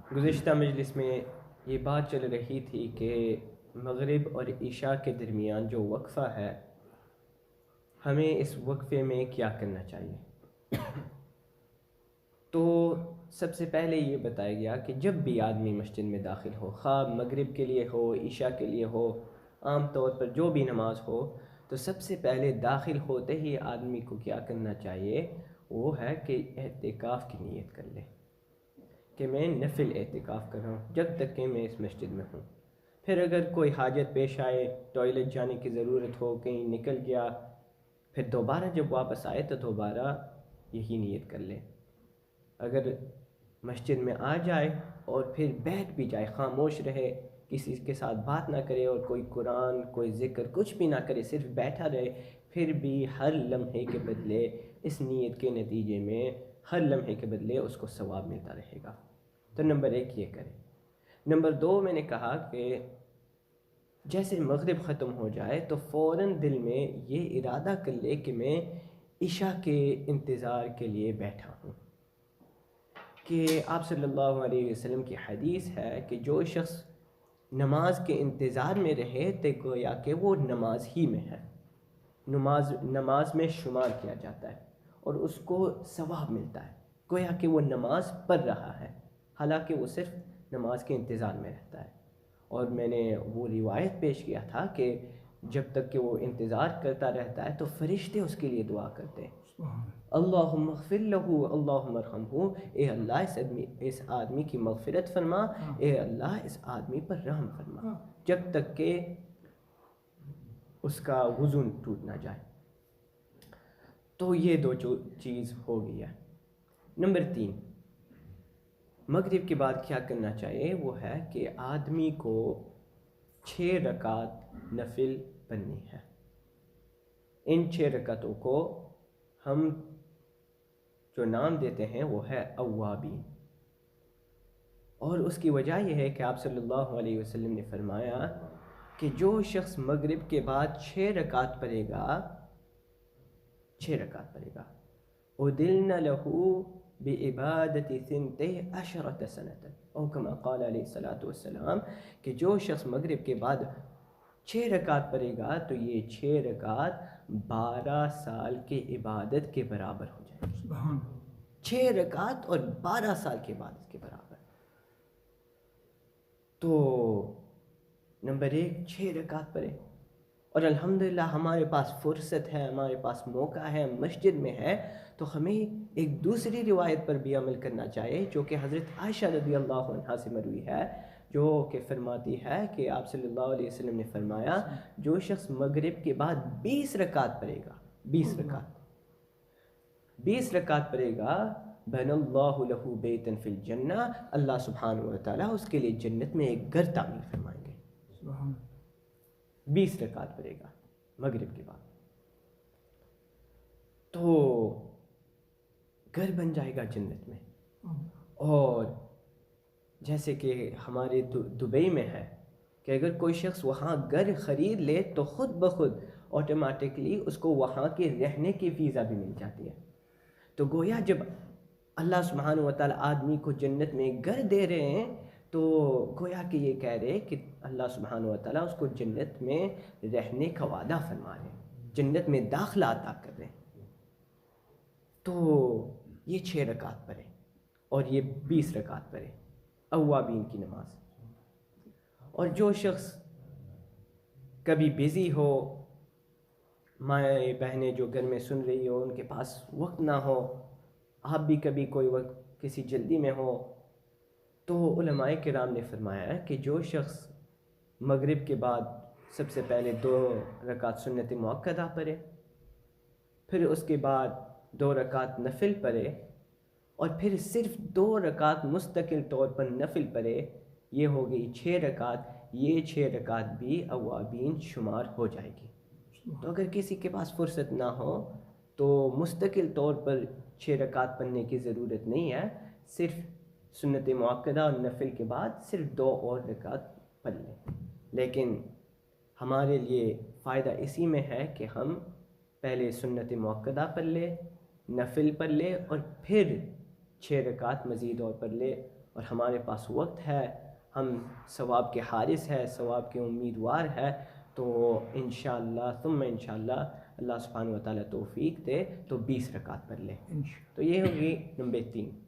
گزشتہ مجلس میں یہ بات چل رہی تھی کہ مغرب اور عشاء کے درمیان جو وقفہ ہے ہمیں اس وقفے میں کیا کرنا چاہیے۔ تو سب سے پہلے یہ بتایا گیا کہ جب بھی آدمی مسجد میں داخل ہو، خواہ مغرب کے لیے ہو، عشاء کے لیے ہو، عام طور پر جو بھی نماز ہو، تو سب سے پہلے داخل ہوتے ہی آدمی کو کیا کرنا چاہیے، وہ ہے کہ اعتکاف کی نیت کر لے کہ میں نفل اعتکاف کر رہا ہوں جب تک کہ میں اس مسجد میں ہوں۔ پھر اگر کوئی حاجت پیش آئے، ٹوائلٹ جانے کی ضرورت ہو، کہیں نکل گیا، پھر دوبارہ جب واپس آئے تو دوبارہ یہی نیت کر لے۔ اگر مسجد میں آ جائے اور پھر بیٹھ بھی جائے، خاموش رہے، کسی کے ساتھ بات نہ کرے اور کوئی قرآن، کوئی ذکر، کچھ بھی نہ کرے، صرف بیٹھا رہے، پھر بھی ہر لمحے کے بدلے اس نیت کے نتیجے میں ہر لمحے کے بدلے اس کو ثواب ملتا رہے گا۔ تو نمبر 1 یہ کرے۔ نمبر 2 میں نے کہا کہ جیسے مغرب ختم ہو جائے تو فوراً دل میں یہ ارادہ کر لے کہ میں عشاء کے انتظار کے لیے بیٹھا ہوں، کہ آپ صلی اللہ علیہ وسلم کی حدیث ہے کہ جو شخص نماز کے انتظار میں رہے تو گویا کہ وہ نماز ہی میں ہے، نماز میں شمار کیا جاتا ہے اور اس کو ثواب ملتا ہے، گویا کہ وہ نماز پڑھ رہا ہے، حالانکہ وہ صرف نماز کے انتظار میں رہتا ہے۔ اور میں نے وہ روایت پیش کیا تھا کہ جب تک کہ وہ انتظار کرتا رہتا ہے تو فرشتے اس کے لیے دعا کرتے ہیں، اللہم اغفر لہ، اللہم ارحمہ، اے اللہ اس آدمی کی مغفرت فرما، اے اللہ اس آدمی پر رحم فرما، جب تک کہ اس کا وضو ٹوٹ نہ جائے۔ تو یہ دو چیز ہو گئی ہے۔ نمبر 3 مغرب کے بعد کیا کرنا چاہیے، وہ ہے کہ آدمی کو 6 رکعت نفل پڑھنی ہے۔ ان 6 رکعتوں کو ہم جو نام دیتے ہیں وہ ہے اوابین، اور اس کی وجہ یہ ہے کہ آپ صلی اللہ علیہ وسلم نے فرمایا کہ جو شخص مغرب کے بعد 6 رکعت پڑھے گا، 6 رکعت پڑھے گا، اُدِلْنَ لَهُ بِعِبَادَةِ 12 سَنَةً، او کما قال علیہ الصلوۃ والسلام، کہ جو شخص مغرب کے بعد 6 رکعت پڑھے گا تو یہ 6 رکعت 12 سال کی عبادت کے برابر ہو جائے گی۔ 6 رکعت اور 12 سال کی عبادت کے برابر۔ تو نمبر 1 6 رکعت پڑھے، اور الحمدللہ ہمارے پاس فرصت ہے، ہمارے پاس موقع ہے، مسجد میں ہے، تو ہمیں ایک دوسری روایت پر بھی عمل کرنا چاہیے جو کہ حضرت عائشہ رضی اللہ عنہا سے مروی ہے، جو کہ فرماتی ہے کہ آپ صلی اللہ علیہ وسلم نے فرمایا جو شخص مغرب کے بعد 20 رکعت پڑھے گا، 20 رکعت پڑھے گا، بن اللہ لہ بیتن فی الجنہ، اللہ سبحانہ وتعالیٰ اس کے لیے جنت میں ایک گھر تعمیر فرمائیں گے۔ 20 رکعت پڑھے گا مغرب کے بعد، تو گھر بن جائے گا جنت میں۔ اور جیسے کہ ہمارے دبئی میں ہے کہ اگر کوئی شخص وہاں گھر خرید لے تو خود بخود آٹومیٹکلی اس کو وہاں کے رہنے کی ویزا بھی مل جاتی ہے۔ تو گویا جب اللہ سبحانہ وتعالیٰ آدمی کو جنت میں گھر دے رہے ہیں تو گویا کہ یہ کہہ رہے کہ اللہ سبحانہ وتعالیٰ اس کو جنت میں رہنے کا وعدہ فرما رہے ہیں، جنت میں داخلہ عطا کر رہے ہیں۔ تو یہ 6 رکعت پڑھے اور یہ 20 رکعت پڑھے، اوابین کی نماز۔ اور جو شخص کبھی بیزی ہو، مائیں بہنیں جو گھر میں سن رہی ہو، ان کے پاس وقت نہ ہو، آپ بھی کبھی کوئی وقت کسی جلدی میں ہو، تو علماء کرام نے فرمایا ہے کہ جو شخص مغرب کے بعد سب سے پہلے 2 رکعت سنت مؤکدہ پڑھے، پھر اس کے بعد 2 رکعت نفل پڑھے، اور پھر صرف 2 رکعت مستقل طور پر نفل پڑھے، یہ ہو گئی 6 رکعت، یہ 6 رکعت بھی اوابین شمار ہو جائے گی۔ تو اگر کسی کے پاس فرصت نہ ہو تو مستقل طور پر 6 رکعت پڑھنے کی ضرورت نہیں ہے، صرف سنت مؤکدہ اور نفل کے بعد صرف 2 اور رکعت پڑھ لیں۔ لیکن ہمارے لیے فائدہ اسی میں ہے کہ ہم پہلے سنت مؤکدہ پڑھ لیں، نفل پڑھ لیں، اور پھر 6 رکعت مزید اور پڑھ لے، اور ہمارے پاس وقت ہے، ہم ثواب کے حارث ہے، ثواب کے امیدوار ہے، تو انشاءاللہ ثم انشاءاللہ اللہ سبحانہ و تعالیٰ توفیق دے تو 20 رکعت پڑھ لیں۔ تو یہ ہوگی نمبر 3۔